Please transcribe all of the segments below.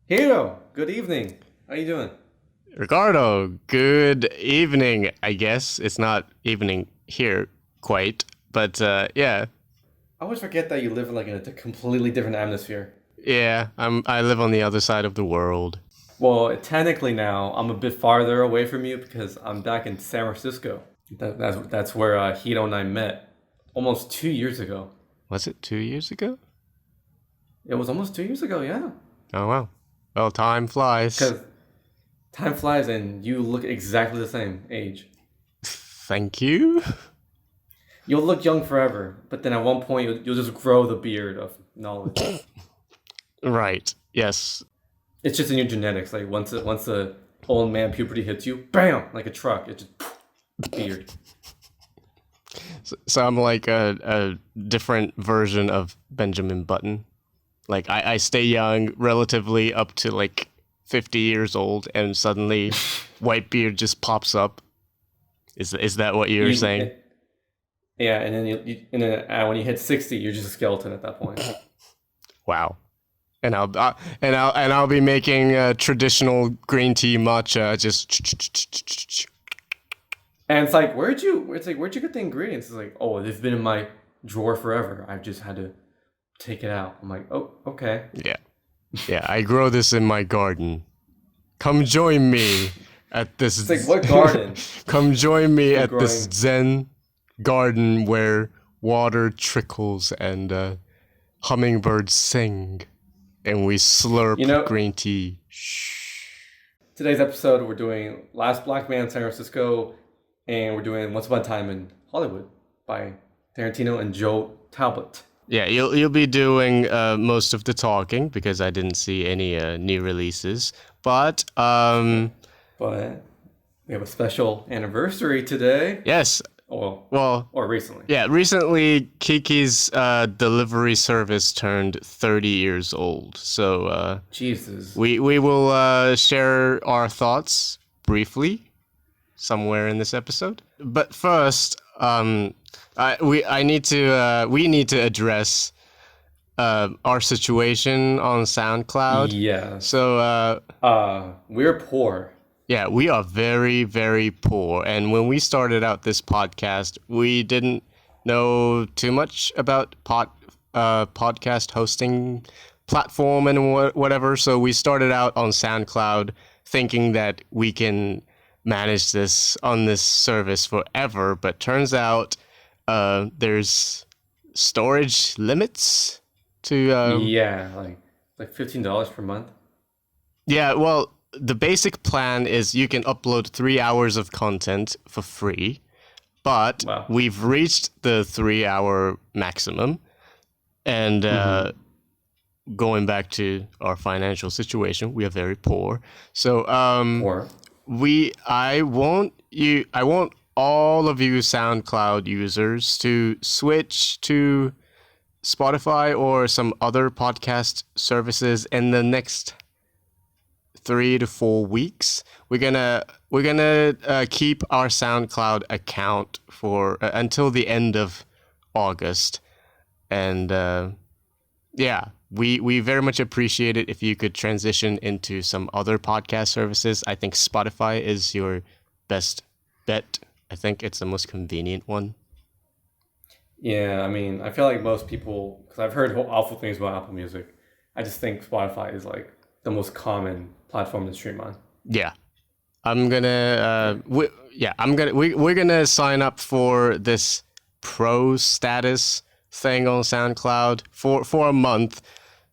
Hero, good evening. How you doing? Ricardo, good evening. I guess it's not evening here quite, but yeah, I always forget that you live in a completely different atmosphere. yeah. I live on the other side of the world. Well, technically now I'm a bit farther away from you because I'm back in San Francisco. That's where Hito and I met almost 2 years ago. Was it 2 years ago? It was almost 2 years ago, yeah. Oh wow. Well, time flies. Because time flies and you look exactly the same age. Thank you. You'll look young forever, but then at one point you'll just grow the beard of knowledge. Right. Yes. It's just in your genetics. Like once the old man puberty hits you, bam, like a truck. It just beard. So I'm like a different version of Benjamin Button. Like I stay young relatively up to like 50 years old, and suddenly white beard just pops up. Is that what you're saying? Yeah, and then when you hit 60, you're just a skeleton at that point. Wow. And I'll be making traditional green tea matcha. Just And it's like, where'd you get the ingredients? It's like, oh, they've been in my drawer forever. I've just had to take it out. I'm like, oh, okay. yeah. I grow this in my garden. Come join me at this. It's like, what garden? Come join me at growing. this Zen garden where water trickles and hummingbirds sing, and we slurp green tea. Shh. Today's episode, we're doing Last Black Man in San Francisco, and we're doing Once Upon a Time in Hollywood by Tarantino and Joe Talbot. Yeah, you'll be doing most of the talking because I didn't see any new releases. But we have a special anniversary today. Yes. Or recently. Yeah, recently Kiki's delivery service turned 30 years old. So Jesus. We will share our thoughts briefly somewhere in this episode. But first, we need to address our situation on SoundCloud. Yeah. So we're poor. Yeah, we are very, very poor. And when we started out this podcast, we didn't know too much about podcast hosting platform and whatever. So we started out on SoundCloud thinking that we can manage this on this service forever. But turns out there's storage limits to... yeah, like $15 per month. Yeah, well... The basic plan is you can upload 3 hours of content for free, but we've reached the 3-hour maximum. And going back to our financial situation, we are very poor. So poor. I want all of you SoundCloud users to switch to Spotify or some other podcast services in the next 3 to 4 weeks. We're gonna keep our SoundCloud account for until the end of August, and we very much appreciate it if you could transition into some other podcast services. I think Spotify is your best bet. I think it's the most convenient one. Yeah, I mean, I feel like most people, because I've heard awful things about Apple Music, I just think Spotify is like the most common platform to stream on. Yeah, we're gonna sign up for this pro status thing on SoundCloud for a month.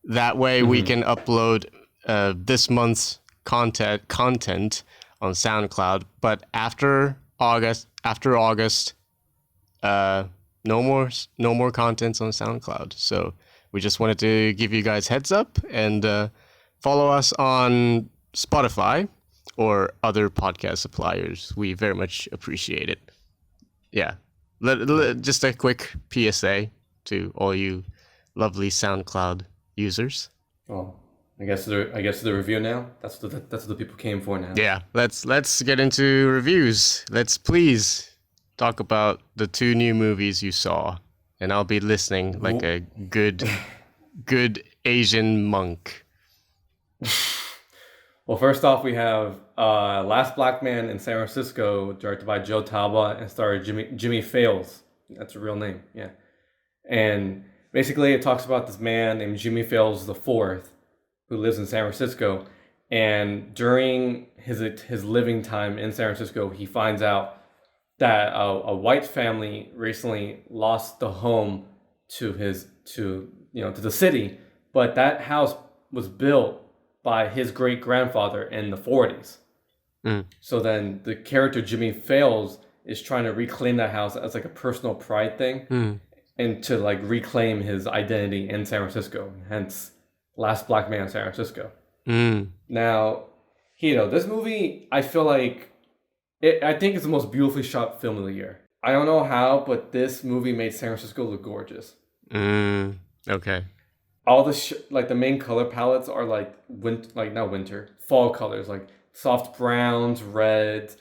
That way we can upload this month's content on SoundCloud. But after August, no more contents on SoundCloud. So we just wanted to give you guys heads up and follow us on Spotify or other podcast suppliers. We very much appreciate it. Yeah. Just a quick PSA to all you lovely SoundCloud users. Well, I guess the review now. That's what the people came for now. Yeah. Let's get into reviews. Let's please talk about the 2 new movies you saw, and I'll be listening like a good Asian monk. Well, first off, we have Last Black Man in San Francisco, directed by Joe Talbot and starred Jimmy Fails. That's a real name, yeah. And basically, it talks about this man named Jimmy Fails the Fourth, who lives in San Francisco. And during his living time in San Francisco, he finds out that a white family recently lost the home to the city, but that house was built by his great grandfather in the 40s. Mm. So then the character Jimmy Fails is trying to reclaim that house as like a personal pride thing, and to like reclaim his identity in San Francisco. Hence, Last Black Man in San Francisco. Now, this movie, I feel like I think it's the most beautifully shot film of the year. I don't know how, but this movie made San Francisco look gorgeous. Okay. All the main color palettes are like not winter, fall colors, like soft browns, reds.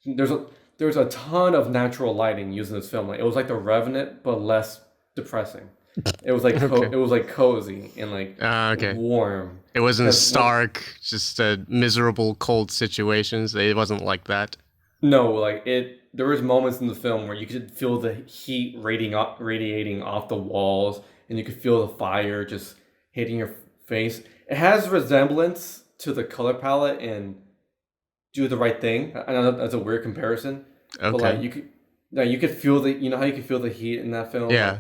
There's a ton of natural lighting used in this film. Like it was like The Revenant, but less depressing. It was like Okay. it was like cozy and like Okay. warm. It wasn't 'Cause stark, just miserable, cold situations. It wasn't like that. No, like there was moments in the film where you could feel the heat radiating off the walls, and you could feel the fire just hitting your face. It has resemblance to the color palette in Do the Right Thing. I know that's a weird comparison, but like Okay. you could feel how you could feel the heat in that film. Yeah.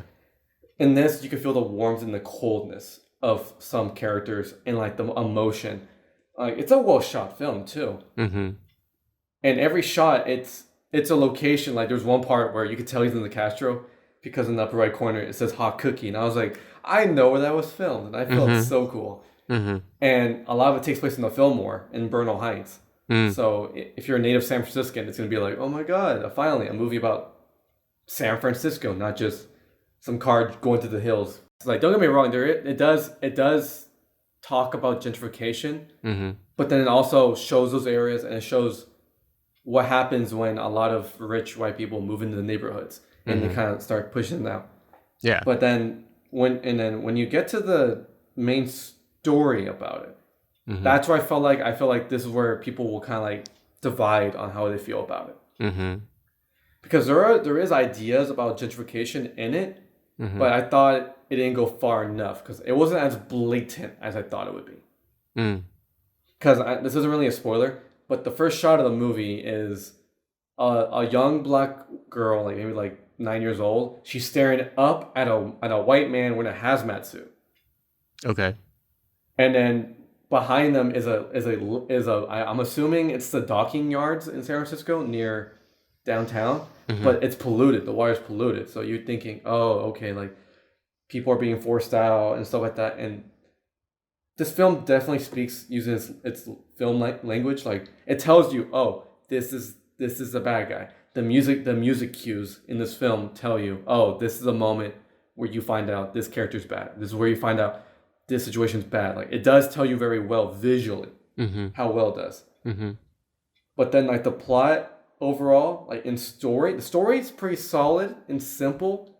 In this, you could feel the warmth and the coldness of some characters and like the emotion. Like it's a well shot film too. Mm-hmm. And every shot, it's a location. Like there's one part where you could tell he's in the Castro because in the upper right corner it says Hot Cookie, and I was like, I know where that was filmed, and I felt so cool. And a lot of it takes place in the Fillmore in Bernal Heights. So if you're a native San Franciscan, it's gonna be like, oh my god, finally a movie about San Francisco, not just some car going through the hills. It's like, don't get me wrong, it does talk about gentrification, but then it also shows those areas, and it shows what happens when a lot of rich white people move into the neighborhoods and they kind of start pushing them out. Yeah. But then when you get to the main story about it, that's where I feel like this is where people will kind of like divide on how they feel about it. Because there is ideas about gentrification in it, but I thought it didn't go far enough because it wasn't as blatant as I thought it would be. Because this isn't really a spoiler, but the first shot of the movie is a young black girl, like maybe like 9 years old. She's staring up at a white man wearing a hazmat suit, Okay. and then behind them is I'm assuming it's the docking yards in San Francisco near downtown, but it's polluted. The water's polluted, so you're thinking, oh, okay, like people are being forced out and stuff like that. And this film definitely speaks using its film language. Like it tells you, oh, this is the bad guy. The music cues in this film tell you, oh, this is a moment where you find out this character's bad. This is where you find out this situation's bad. Like it does tell you very well visually how well it does. But then like the plot overall, like the story is pretty solid and simple,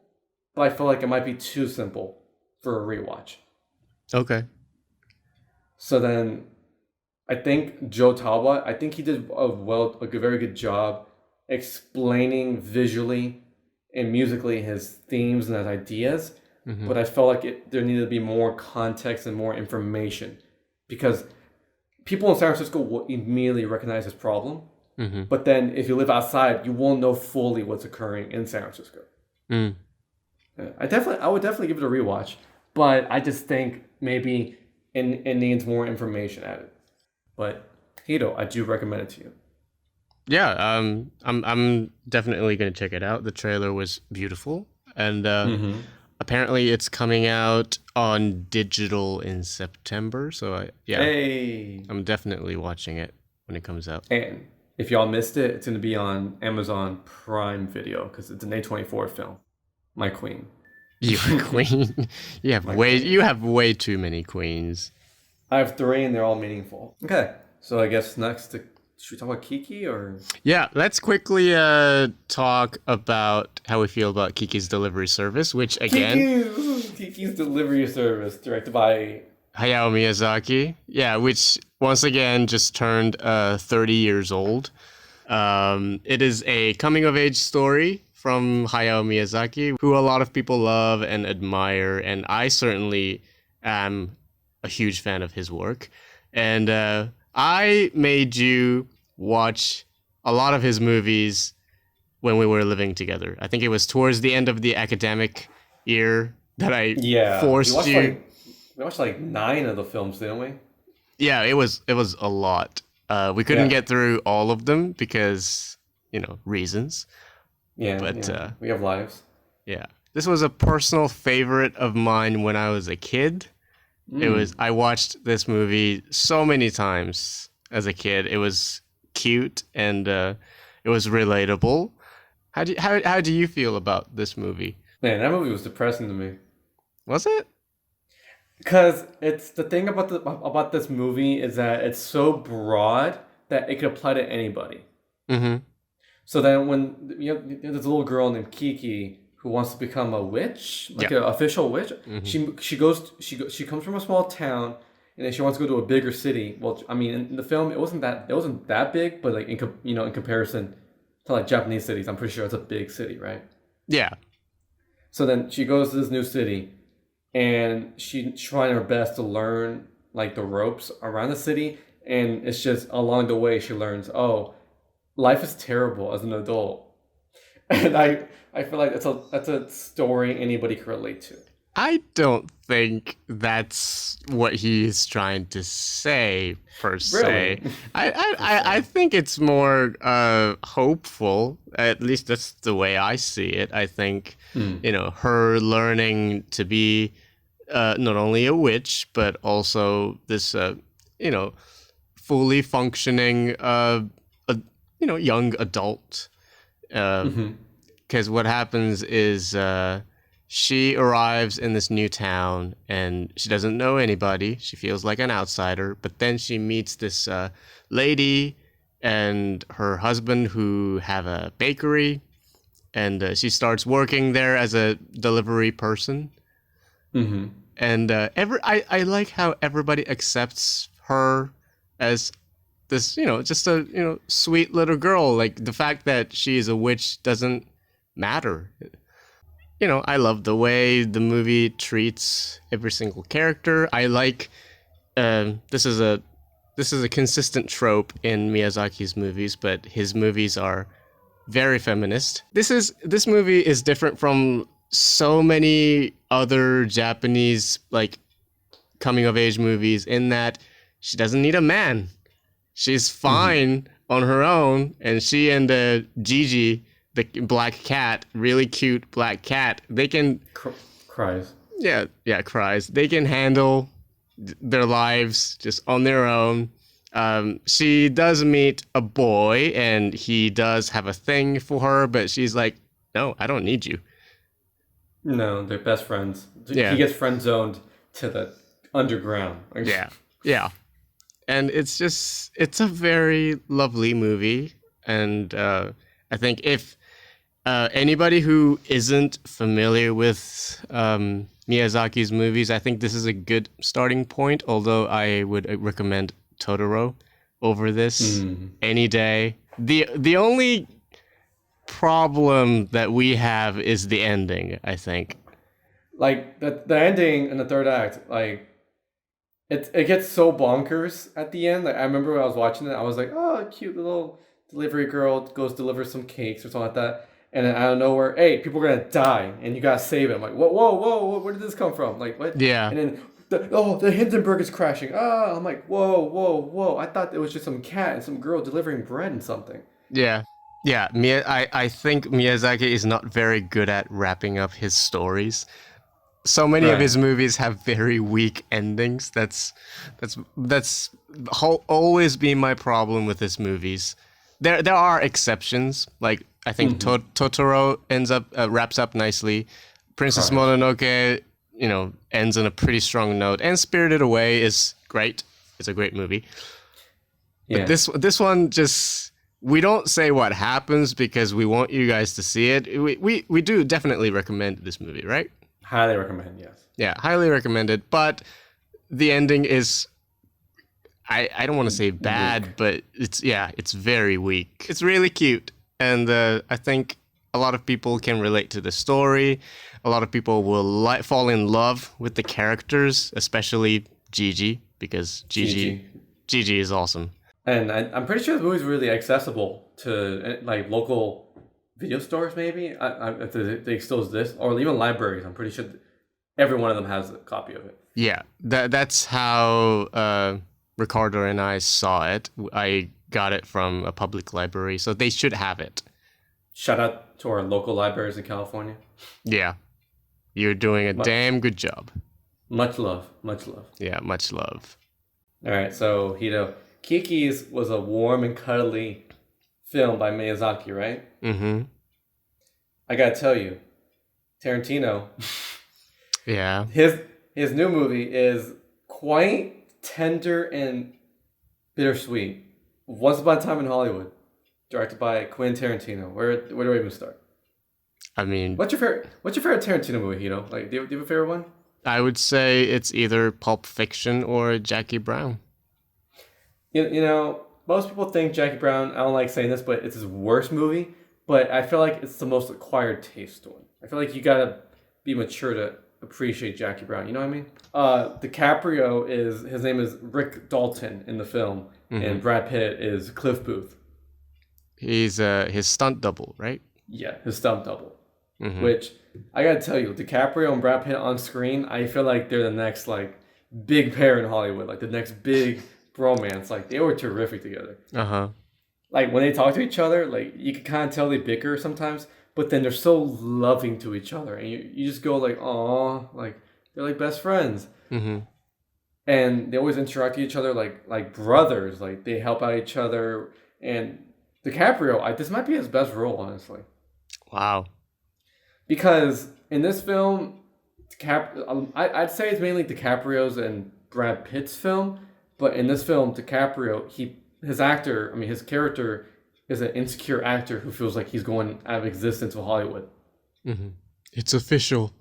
but I feel like it might be too simple for a rewatch. Okay. So then, I think Joe Talbot, I think he did a very good job explaining visually and musically his themes and his ideas. But I felt like there needed to be more context and more information because people in San Francisco will immediately recognize this problem. But then if you live outside, you won't know fully what's occurring in San Francisco. I would definitely give it a rewatch, but I just think maybe it needs more information added. But Hito, I do recommend it to you. Yeah. I'm definitely gonna check it out. The trailer was beautiful, and apparently it's coming out on digital in September. So Hey, I'm definitely watching it when it comes out. and if y'all missed it, it's going to be on Amazon Prime Video because it's an A24 film. My queen. You're a queen. You have way too many queens. I have 3 and they're all meaningful. Okay, so I guess next, should we talk about Kiki or? Yeah, let's quickly talk about how we feel about Kiki's delivery service, which again, Kiki's delivery service directed by Hayao Miyazaki. Yeah, which once again just turned 30 years old. It is a coming of age story from Hayao Miyazaki, who a lot of people love and admire, and I certainly am a huge fan of his work. And I made you watch a lot of his movies when we were living together. I think it was towards the end of the academic year that I Yeah, forced you. we watched like 9 of the films, didn't we? Yeah, it was a lot. We couldn't Yeah, get through all of them because reasons. yeah, But yeah. We have lives. yeah, this was a personal favorite of mine when I was a kid. I watched this movie so many times as a kid. It was cute and it was relatable. How do you feel about this movie? Man, that movie was depressing to me. Was it? Because it's the thing about this movie is that it's so broad that it could apply to anybody. Mm-hmm. So then when there's a little girl named Kiki who wants to become a witch, like Yeah. an official witch, Mm-hmm. she comes from a small town and then she wants to go to a bigger city. Well, I mean, in the film it wasn't that big, but like in comparison to like Japanese cities, I'm pretty sure it's a big city, right? Yeah. So then she goes to this new city and she's trying her best to learn like the ropes around the city, and it's just along the way she learns, oh, life is terrible as an adult. And I feel like that's a story anybody can relate to. I don't think that's what he's trying to say per se. Really? I think it's more hopeful. At least that's the way I see it. I think her learning to be not only a witch but also this fully functioning young adult. Because what happens is she arrives in this new town and she doesn't know anybody. She feels like an outsider, but then she meets this lady and her husband who have a bakery, and she starts working there as a delivery person. And I like how everybody accepts her as this, just a sweet little girl. Like the fact that she is a witch doesn't matter. I love the way the movie treats every single character. I like this is a consistent trope in Miyazaki's movies, but his movies are very feminist. This movie is different from so many other Japanese like coming of age movies in that she doesn't need a man. She's fine on her own, and she and Gigi, the black cat, really cute black cat, they can Cries. yeah, cries. They can handle their lives just on their own. She does meet a boy, and he does have a thing for her, but she's like, no, I don't need you. No, they're best friends. Yeah. He gets friend zoned to the underground. Yeah. And it's a very lovely movie. And I think if anybody who isn't familiar with Miyazaki's movies, I think this is a good starting point, although I would recommend Totoro over this any day. The only problem that we have is the ending, I think. Like the ending in the third act, like it gets so bonkers at the end. Like I remember when I was watching it, I was like, oh, cute little delivery girl goes deliver some cakes or something like that. And then out of nowhere, hey, people are gonna die, and you gotta save it. I'm like, whoa, where did this come from? Like, what? Yeah. And then, the Hindenburg is crashing. Ah, I'm like, whoa. I thought it was just some cat and some girl delivering bread and something. Yeah. I think Miyazaki is not very good at wrapping up his stories. So many of his movies have very weak endings. That's always been my problem with his movies. There are exceptions, like I think Totoro wraps up nicely. Princess Mononoke, ends on a pretty strong note, and Spirited Away is great. It's a great movie. Yeah. But this one just, we don't say what happens because we want you guys to see it. We do definitely recommend this movie, right? Highly recommend, yes. Yeah, highly recommended. But the ending is I don't want to say bad, Weak. but it's very weak. It's really cute, and I think a lot of people can relate to the story. A lot of people will fall in love with the characters, especially Gigi, because Gigi. Gigi is awesome. And I'm pretty sure the movie's really accessible to like local video stores, maybe if they still exist, or even libraries. I'm pretty sure every one of them has a copy of it. Yeah, that's how Ricardo and I saw it. I got it from a public library, so they should have it. Shout out to our local libraries in California. Yeah, you're doing a damn good job. Much love, much love. Yeah, much love. All right, so Hito, Kikis was a warm and cuddly film by Miyazaki, right? Mm-hmm. I gotta tell you, Tarantino. Yeah. His new movie is quite tender and bittersweet. Once Upon a Time in Hollywood, directed by Quentin Tarantino. Where do I even start? I mean, What's your favorite Tarantino movie, Hito? Like, do you have a favorite one? I would say it's either Pulp Fiction or Jackie Brown. You know, most people think Jackie Brown, I don't like saying this, but it's his worst movie. But I feel like it's the most acquired taste one. I feel like you gotta be mature to appreciate Jackie Brown. You know what I mean? DiCaprio his name is Rick Dalton in the film, and Brad Pitt is Cliff Booth. He's his stunt double, right? Yeah, his stunt double. Which I gotta tell you, DiCaprio and Brad Pitt on screen, I feel like they're the next like big pair in Hollywood, like the next big bromance. Like they were terrific together. Like when they talk to each other, like you can kind of tell they bicker sometimes, but then they're so loving to each other, and you just go like, "Aw," like they're like best friends. And they always interact with each other like brothers. Like they help out each other. And DiCaprio, this might be his best role, honestly. Wow. Because in this film, I'd say it's mainly DiCaprio's and Brad Pitt's film, but in this film, DiCaprio, his character is an insecure actor who feels like he's going out of existence with Hollywood. It's official.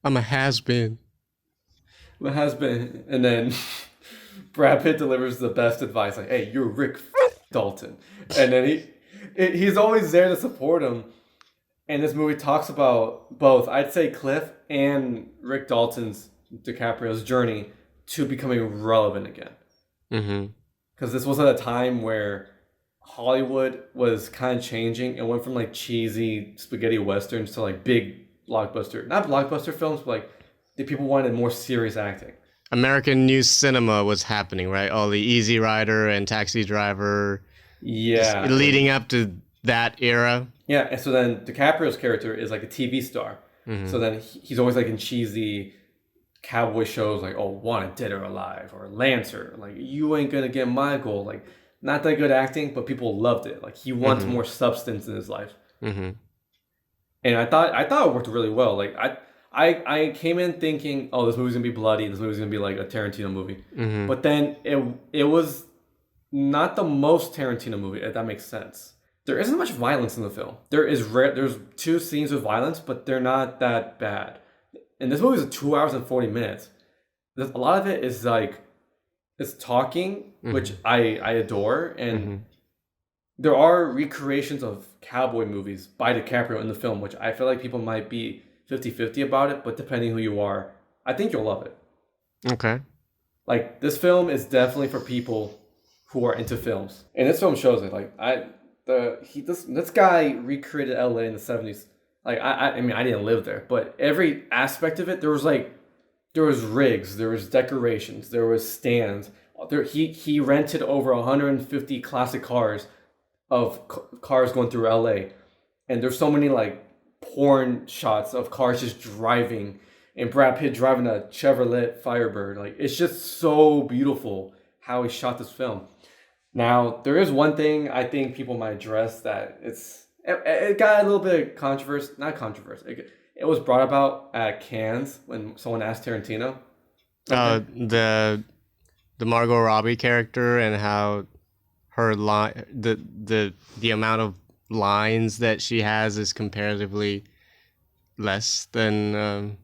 I'm a has-been. The husband, and then Brad Pitt delivers the best advice, like, "Hey, you're Rick Dalton," and then he's always there to support him. And this movie talks about both, I'd say, Cliff and Rick Dalton's DiCaprio's journey to becoming relevant again. Because this was at a time where Hollywood was kind of changing. It went from like cheesy spaghetti westerns to like big blockbuster, not blockbuster films, but like the people wanted more serious acting. American new cinema was happening, right? All the Easy Rider and Taxi Driver. Yeah. Leading up to that era. Yeah, and so then DiCaprio's character is like a TV star. So then he's always like in cheesy cowboy shows like, "Oh, Wanted Dead or Alive," or Lancer. Like, "You ain't gonna get my gold." Like, not that good acting, but people loved it. Like, he wants more substance in his life. And I thought it worked really well. Like, I came in thinking, "Oh, this movie's gonna be bloody. This movie's gonna be like a Tarantino movie." But then it was not the most Tarantino movie, if that makes sense. There isn't much violence in the film. There's 2 scenes of violence, but they're not that bad. And this movie is 2 hours and 40 minutes. A lot of it is like, it's talking, which I adore. And there are recreations of cowboy movies by DiCaprio in the film, which I feel like people might be 50-50 about it, but depending who you are, I think you'll love it. Okay. Like, this film is definitely for people who are into films. And this film shows it. Like, this guy recreated LA in the 70s. Like, I mean, I didn't live there, but every aspect of it, there was rigs, there was decorations, there was stands. He rented over 150 classic cars of cars going through LA. And there's so many like porn shots of cars just driving, and Brad Pitt driving a Chevrolet Firebird. Like, it's just so beautiful how he shot this film. Now, there is one thing I think people might address that it got a little bit of not controversy. It was brought about at Cannes when someone asked Tarantino. The Margot Robbie character and how her line, the amount of lines that she has is comparatively less than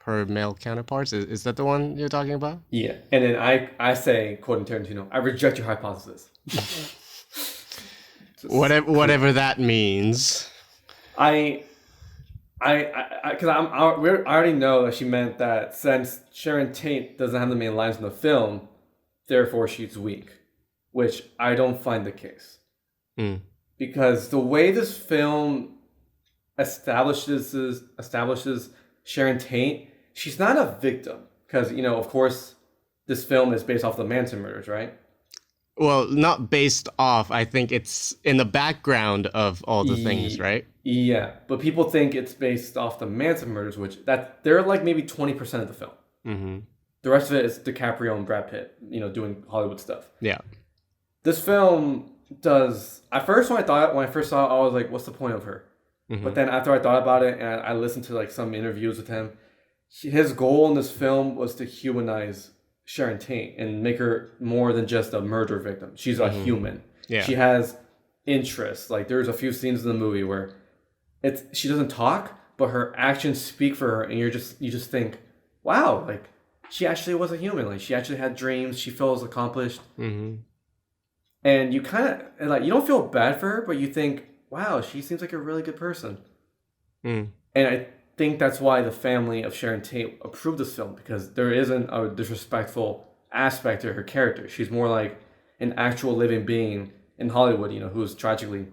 her male counterparts. Is that the one you're talking about? Yeah, and then I say, quoting Tarantino, I reject your hypothesis. Whatever that means. Because I already know that she meant that since Sharon Tate doesn't have the main lines in the film, therefore she's weak, which I don't find the case. Because the way this film establishes Sharon Tate, she's not a victim. Because, of course, this film is based off the Manson murders, right? Well, not based off. I think it's in the background of all the things, right? Yeah, but people think it's based off the Manson murders, which they're like maybe 20% of the film. Mm-hmm. The rest of it is DiCaprio and Brad Pitt, doing Hollywood stuff. Yeah. This film does. At first, when I first saw it, I was like, "What's the point of her?" Mm-hmm. But then after I thought about it and I listened to like some interviews with him, his goal in this film was to humanize Sharon Tate and make her more than just a murder victim. She's a human. Yeah. She has interests. Like there's a few scenes in the movie where she doesn't talk, but her actions speak for her, and you just think, wow, like she actually was a human. Like she actually had dreams. She feels accomplished. Mm-hmm. And you kind of like you don't feel bad for her, but you think, wow, she seems like a really good person. And I think that's why the family of Sharon Tate approved this film, because there isn't a disrespectful aspect to her character. She's more like an actual living being in Hollywood, who's tragically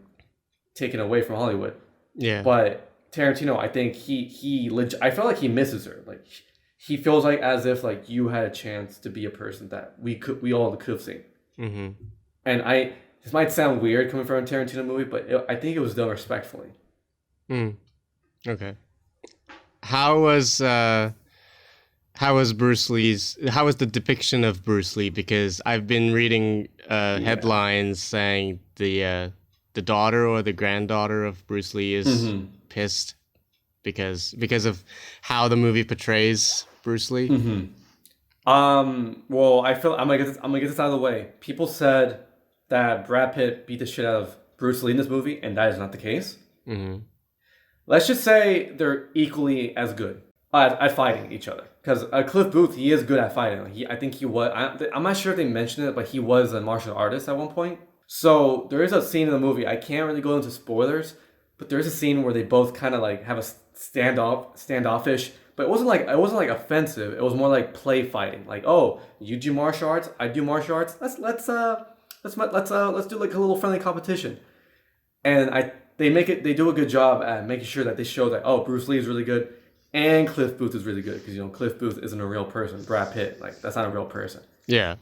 taken away from Hollywood. Yeah. But Tarantino, I think I felt like he misses her. Like he feels like as if like you had a chance to be a person that we all could have seen. Mm-hmm. And this might sound weird coming from a Tarantino movie, but I think it was done respectfully. Okay. How was the depiction of Bruce Lee? Because I've been reading headlines saying the daughter or the granddaughter of Bruce Lee is pissed because of how the movie portrays Bruce Lee. Mm-hmm. Well, I'm gonna get this out of the way. People said that Brad Pitt beat the shit out of Bruce Lee in this movie, and that is not the case. Mm-hmm. Let's just say they're equally as good at fighting each other. Because Cliff Booth, he is good at fighting. I think he was. I'm not sure if they mentioned it, but he was a martial artist at one point. So there is a scene in the movie. I can't really go into spoilers, but there is a scene where they both kind of like have a standoffish. But it wasn't like offensive. It was more like play fighting. Like, oh, you do martial arts, I do martial arts. Let's do like a little friendly competition. And they do a good job at making sure that they show that, oh, Bruce Lee is really good and Cliff Booth is really good, because Cliff Booth isn't a real person. Brad Pitt, like that's not a real person. Yeah.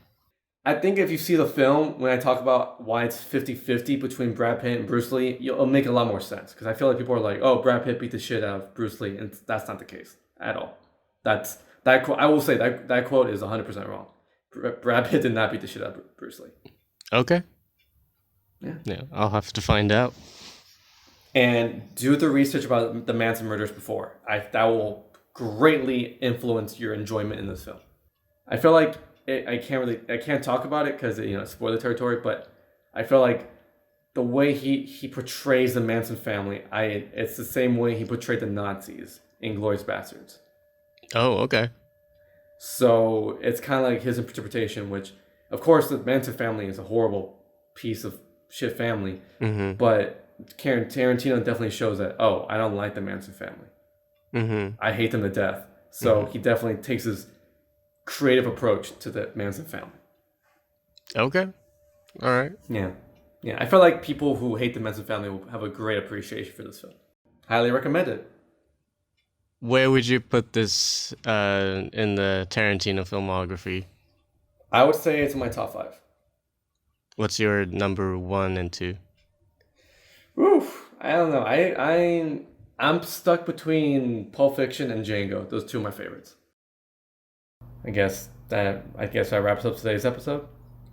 I think if you see the film, when I talk about why it's 50-50 between Brad Pitt and Bruce Lee, it'll make a lot more sense, because I feel like people are like, oh, Brad Pitt beat the shit out of Bruce Lee, and that's not the case at all. That quote, I will say that quote is 100% wrong. Brad Pitt did not beat the shit out of Bruce Lee. Okay. Yeah, I'll have to find out. And do the research about the Manson murders before. That will greatly influence your enjoyment in this film. I feel like I can't talk about it because it's spoiler territory, but I feel like the way he portrays the Manson family, it's the same way he portrayed the Nazis in Inglourious Basterds. Oh, okay. So it's kind of like his interpretation, which, of course, the Manson family is a horrible piece of shit family, but Tarantino definitely shows that, oh, I don't like the Manson family. Mm-hmm. I hate them to death. So he definitely takes his creative approach to the Manson family. Okay. All right. Yeah. I feel like people who hate the Manson family will have a great appreciation for this film. Highly recommend it. Where would you put this in the Tarantino filmography? I would say it's in my top 5. What's your number 1 and 2? Oof, I don't know. I'm stuck between Pulp Fiction and Django. Those two are my favorites. I guess that wraps up today's episode.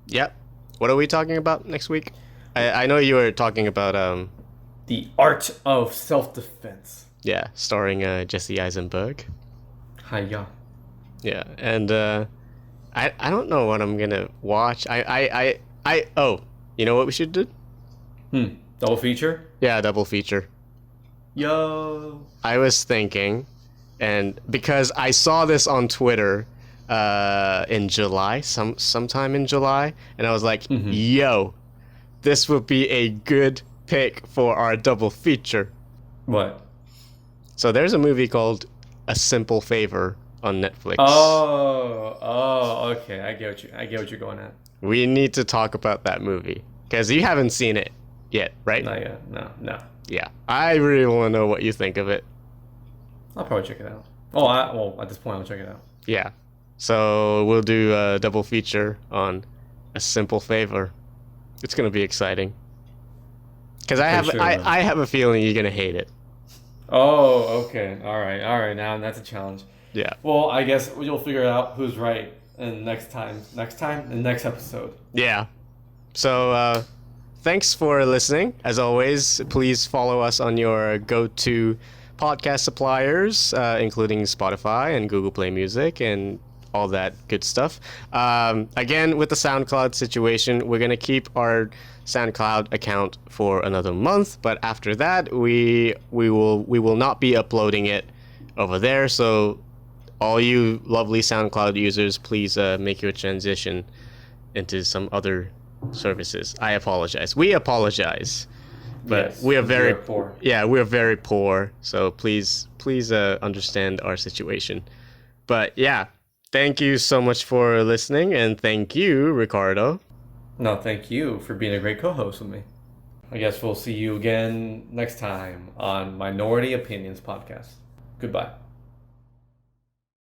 Yep. What are we talking about next week? I know you were talking about The Art of Self-Defense. Yeah, starring Jesse Eisenberg. Hiya. Yeah, and I don't know what I'm gonna watch. You know what we should do? Double feature? Yeah, double feature. Yo. I was thinking And because I saw this on Twitter in July, sometime in July, and I was like, yo, this would be a good pick for our double feature. What? So there's a movie called A Simple Favor on Netflix. Okay. I get what you're going at. We need to talk about that movie because you haven't seen it yet, right? Not yet. No. Yeah, I really want to know what you think of it. I'll probably check it out. At this point, I'll check it out. Yeah, so we'll do a double feature on A Simple Favor. It's gonna be exciting because I have a feeling you're gonna hate it. Oh, okay. All right. Now that's a challenge. Yeah. Well, I guess you'll figure out who's right in next episode. Yeah. So thanks for listening. As always, please follow us on your go-to podcast suppliers, including Spotify and Google Play Music and all that good stuff. Again, with the SoundCloud situation, we're going to keep our SoundCloud account for another month, but after that, we will not be uploading it over there. So all you lovely SoundCloud users, please make your transition into some other services. I apologize. We apologize. But yes, we are very poor. Yeah, we are very poor. So please understand our situation. But yeah, thank you so much for listening, and thank you, Ricardo. No, thank you for being a great co-host with me. I guess we'll see you again next time on Minority Opinions Podcast. Goodbye.